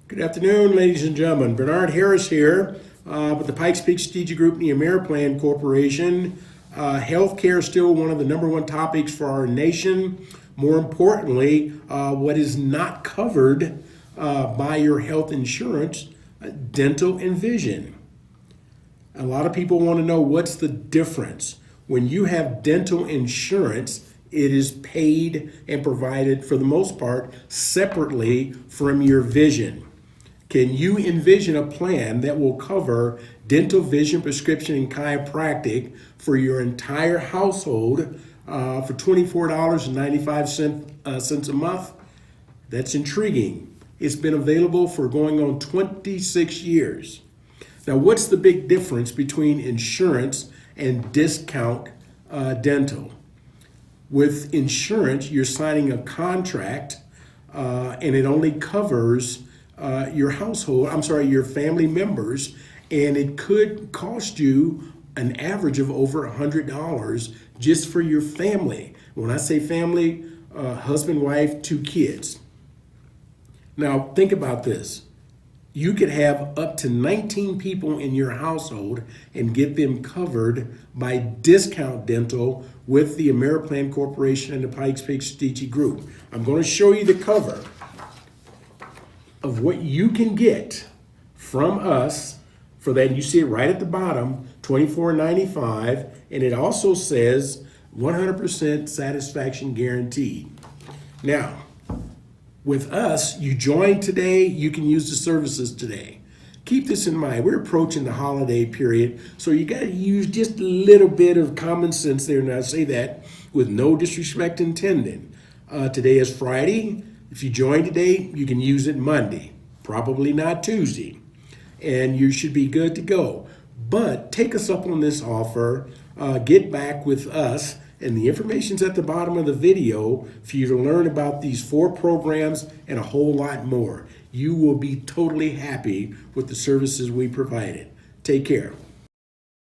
Good afternoon, ladies and gentlemen. Bernard Harris here with the Pikes Peak Strategic Group and the Ameriplan Corporation. Healthcare is still one of the number one topics for our nation. More importantly, what is not covered by your health insurance, dental and vision. A lot of people want to know what's the difference. When you have dental insurance, it is paid and provided for the most part separately from your vision. Can you envision a plan that will cover dental, vision, prescription, and chiropractic for your entire household for $24.95 a month? That's intriguing. It's been available for going on 26 years. Now, what's the big difference between insurance and discount dental? With insurance, you're signing a contract and it only covers your family members, and it could cost you an average of over $100 just for your family. When I say family, husband, wife, 2 kids. Now, think about this. You could have up to 19 people in your household and get them covered by discount dental with the Ameriplan Corporation and the Pikes Peak Strategic Group. I'm going to show you the cover of what you can get from us for that. You see it right at the bottom, $24.95, and it also says 100% satisfaction guaranteed. Now, with us, you join today, you can use the services today. Keep this in mind. We're approaching the holiday period, so you got to use just a little bit of common sense there. And I say that with no disrespect intended. Today is Friday. If you join today, you can use it Monday, probably not Tuesday, and you should be good to go. But take us up on this offer, get back with us, and the information's at the bottom of the video for you to learn about these 4 programs and a whole lot more. You will be totally happy with the services we provided. Take care.